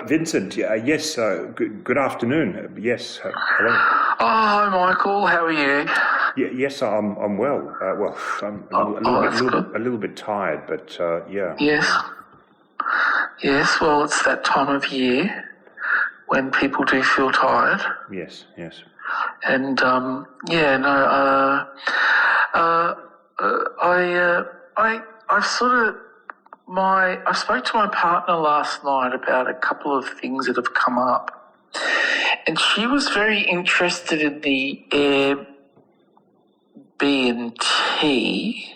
Vincent, yes, good afternoon. Yes, hello. Oh, hi, Michael. How are you? Yes, I'm well. I'm a little bit tired, but yeah. Yes. Well, it's that time of year when people do feel tired. Yes. And I spoke to my partner last night about a couple of things that have come up, and she was very interested in the Airbnb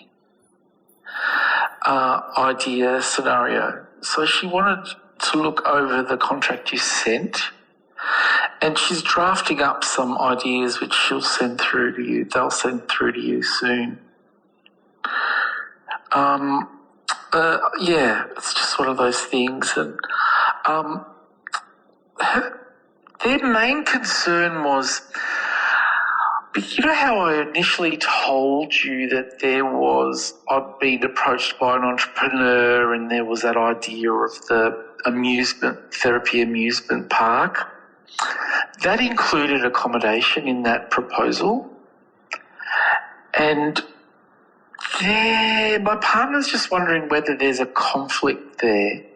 idea scenario. So she wanted to look over the contract you sent, and she's drafting up some ideas which she'll send through to you. They'll send through to you soon. It's just one of those things. And their main concern was, you know how I initially told you that I'd been approached by an entrepreneur and there was that idea of the therapy amusement park? That included accommodation in that proposal. And my partner's just wondering whether there's a conflict there.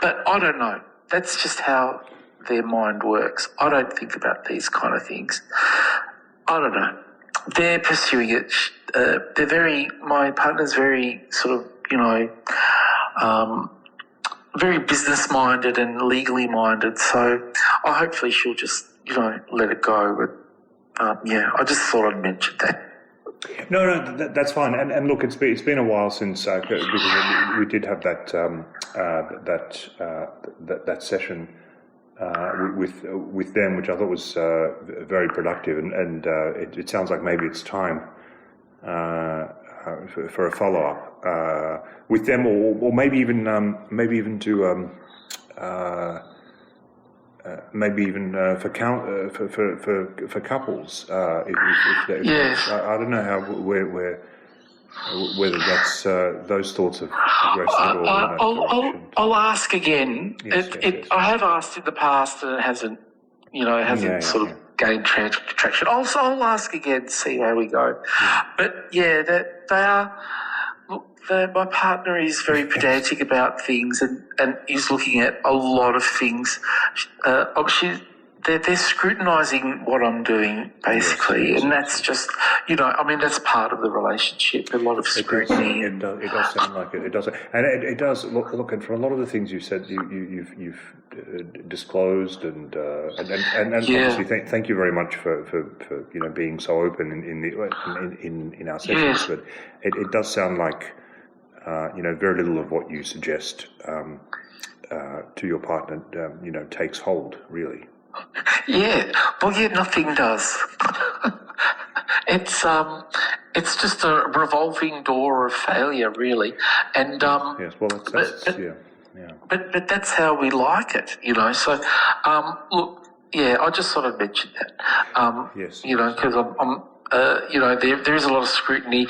But I don't know. That's just how their mind works. I don't think about these kind of things. I don't know. They're pursuing it. My partner's very sort of, very business-minded and legally minded. So hopefully she'll just, let it go. But, I just thought I'd mention that. No, that's fine. And look, it's been a while since because we did have that session with them, which I thought was very productive, and it sounds like maybe it's time for a follow up with them, or maybe even to. Maybe even for couples. Yes. I don't know how whether that's those thoughts have progressed at all. I'll ask again. Yes. I have asked in the past and it hasn't gained traction. Also, I'll ask again, see how we go. Yeah. But they are. Look, my partner is very pedantic about things and is looking at a lot of things. They're scrutinising what I'm doing, basically, yes. And that's just, that's part of the relationship, a lot of scrutiny. It does sound like it. It does, and it does look. And for a lot of the things you said, you've disclosed, and obviously, thank you very much for being so open in our sessions. Yes. But it does sound like very little of what you suggest to your partner, takes hold, really. Yeah, nothing does. It's just a revolving door of failure, really. And yes, well, that's But that's how we like it, So, look, I just sort of mentioned that. Yes. Because I'm. There is a lot of scrutiny,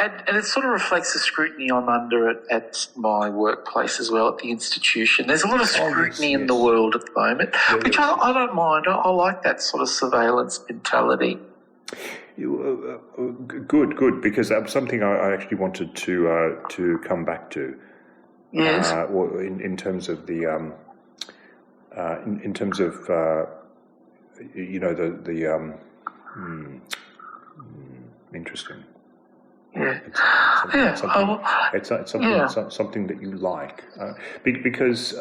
and it sort of reflects the scrutiny I'm under at my workplace as well, at the institution. There's a lot of scrutiny in the world at the moment, which I don't mind. I like that sort of surveillance mentality. Good, because that was something I actually wanted to come back to. Yes. In terms of the interesting. Yeah. It's something that you like, because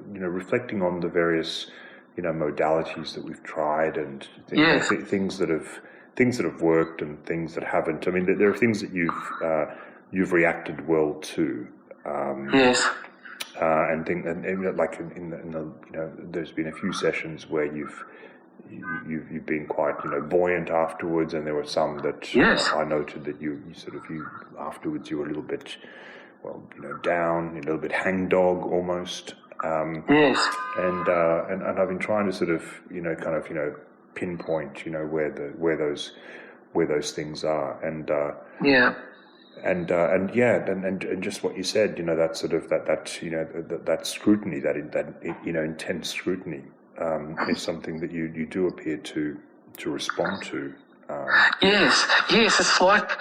reflecting on the various modalities that we've tried and things that have worked and things that haven't. I mean, there are things that you've reacted well to. Yes. And like in the there's been a few sessions where you've been quite buoyant afterwards, and there were some that I noted that you afterwards you were a little bit down, a little bit hangdog almost. Yes. And I've been trying to sort of, pinpoint, where those things are, and just what you said, that sort of that scrutiny, that intense scrutiny, is something that you do appear to respond to. Yes, it's like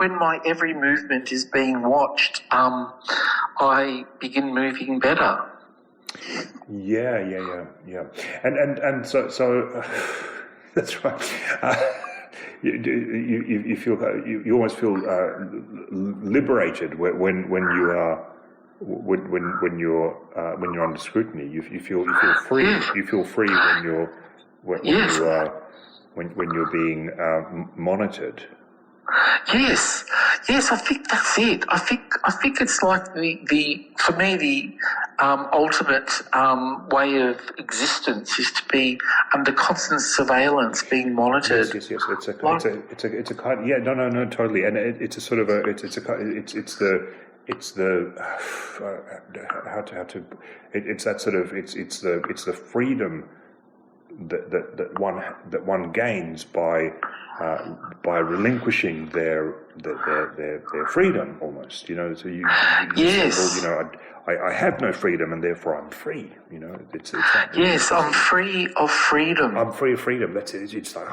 when my every movement is being watched, I begin moving better. Yeah. And so that's right. You feel you almost feel liberated when you're under scrutiny. You feel free. Yes. You feel free when you're being monitored. Yes, I think that's it. I think it's like the for me the ultimate way of existence is to be under constant surveillance, being monitored. Yes. It's a kind. Yeah, no, totally. And it's a sort of it's the freedom that one gains by relinquishing their freedom almost, So you yes. say, well, I have no freedom and therefore I'm free. It's yes, I'm free of freedom. I'm free of freedom. That's it. It's like,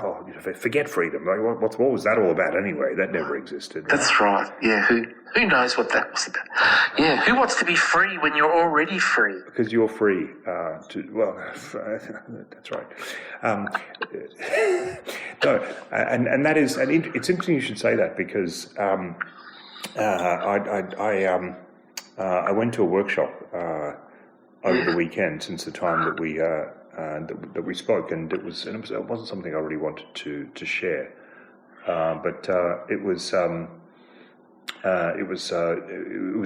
forget freedom. Like what was that all about anyway? That never existed. That's right. Yeah. Who knows what that was about? Yeah. Who wants to be free when you're already free? Because you're free. That's right. No, and that is, and it's interesting you should say that because I went to a workshop over the weekend since the time that we spoke, and it wasn't something I really wanted to share, but it was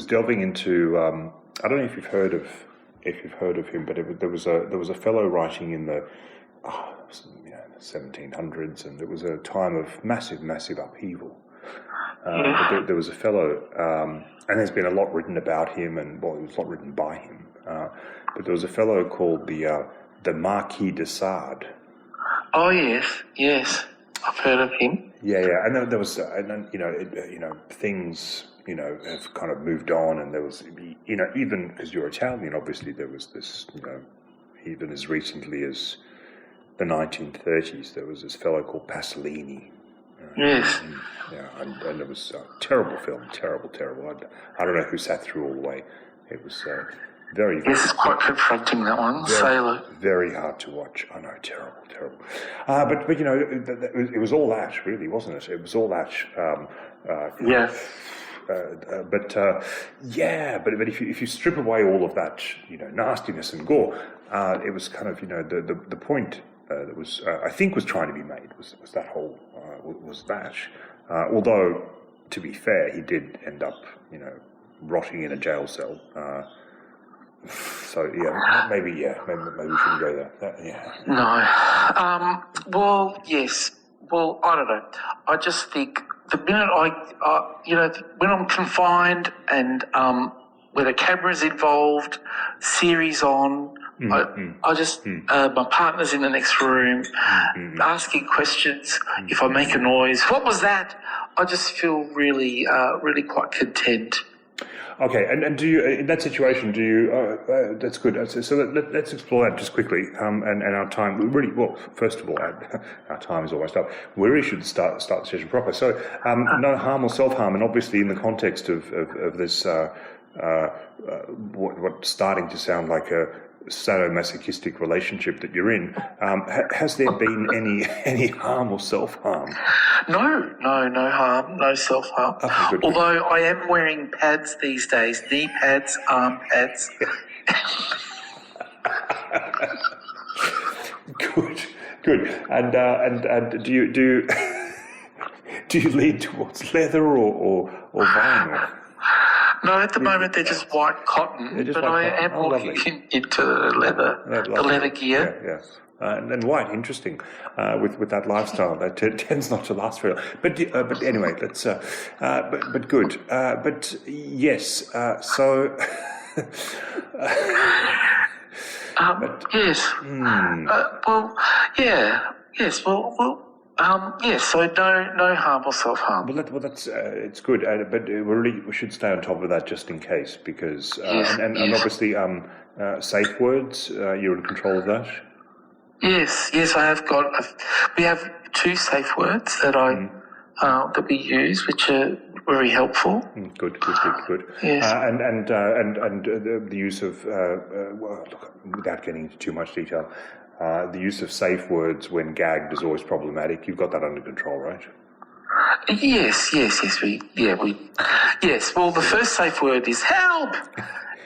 delving into I don't know if you've heard of him, but there was a fellow writing in the 1700s, and it was a time of massive upheaval. But there was a fellow, and there's been a lot written about him, and there was a lot written by him. But there was a fellow called the Marquis de Sade. Oh yes, I've heard of him. Yeah, and there was, things, have kind of moved on, and there was, even because you're Italian, obviously there was this, even as recently as the 1930s, there was this fellow called Pasolini. Yes. And it was a terrible film, terrible. I don't know who sat through all the way. It was very. Yes, it's quite confronting, that one. Sailor. Very hard to watch. I know, terrible. But it was all that, really, wasn't it? It was all that. Yeah. But if you strip away all of that, nastiness and gore, it was kind of the point that was I think was trying to be made was that whole was that. Although, to be fair, he did end up rotting in a jail cell. So maybe we shouldn't go there. No. Well, yes. Well, I don't know. I just think the minute when I'm confined and when a camera's involved, series on, I just my partner's in the next room, asking questions. If I make a noise, what was that? I just feel really quite content. Okay, and do you, in that situation, that's good. So let's explore that just quickly, and our time, really, well, first of all, our time is almost up. We really should start the session proper. So, no harm or self-harm, and obviously in the context of this, what's starting to sound like a sadomasochistic relationship that you're in, has there been any harm or self-harm? No harm, no self-harm. Okay, good. Although I am wearing pads these days, knee pads, arm pads. Good. And do you lean towards leather or vinyl? No, at the moment they're just white cotton, but I am looking into leather, the leather gear. Yeah. And white, interesting, with that lifestyle that tends not to last very long. But anyway, that's but good. But yes, so. Yes. Well, yeah. Yes. Yes. So no harm or self-harm. Well, that's it's good, but we should stay on top of that just in case, because and obviously safe words. You're in control of that. Yes. I have got. We have 2 safe words that that we use, which are very helpful. Good. Yes. And the use of well, look, without getting into too much detail, the use of safe words when gagged is always problematic. You've got that under control, right? Yes. Yes. Well, the first safe word is help,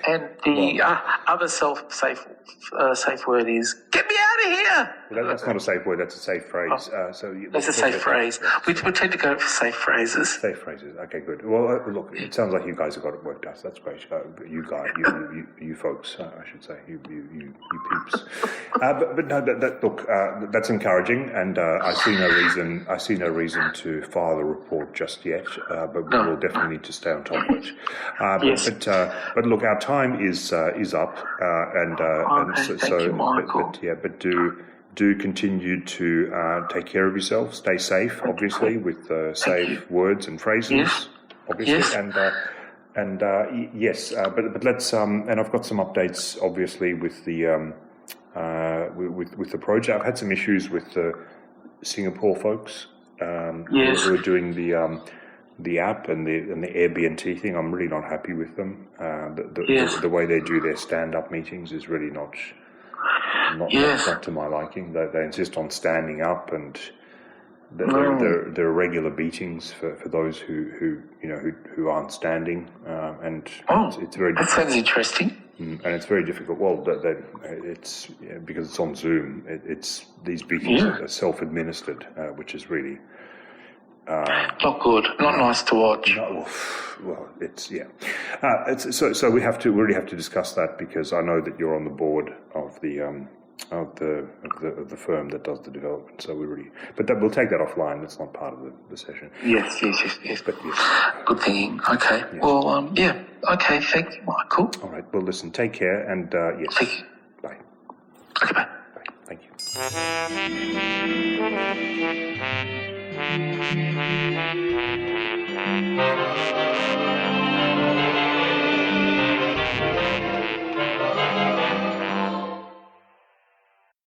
and the other safe word is get me out of here. Well, that's not a safe word. That's a safe phrase. That's a safe phrase. We tend to go for safe phrases. Safe phrases. Okay, good. Well, look, it sounds like you guys have got it worked out. So that's great. You folks, I should say, you peeps. But no, look, that's encouraging, and I see no reason to file a report just yet. But we will definitely need to stay on top of it. But look, our time is up, but do continue to take care of yourself. Stay safe, obviously, with safe words and phrases, obviously, and yes. But let's and I've got some updates, obviously, with the with the project. I've had some issues with the Singapore folks who are doing the app and the Airbnb thing. I'm really not happy with them. The way they do their stand-up meetings is really not to my liking. They insist on standing up, and there are regular beatings for those who aren't standing, and it's very. That sounds interesting. And it's very difficult. Well, it's because it's on Zoom. It's these beatings are self-administered, which is really. Not good. Not nice to watch. Well, it's so we really have to discuss that, because I know that you're on the board of the firm that does the development. So we'll take that offline. That's not part of the session. Yes. But yes. Good thinking. Okay. Yes. Well, Okay. Thank you, Michael. All right. Well, listen. Take care, and yes. Thank you. Bye. Okay. Bye. Thank you.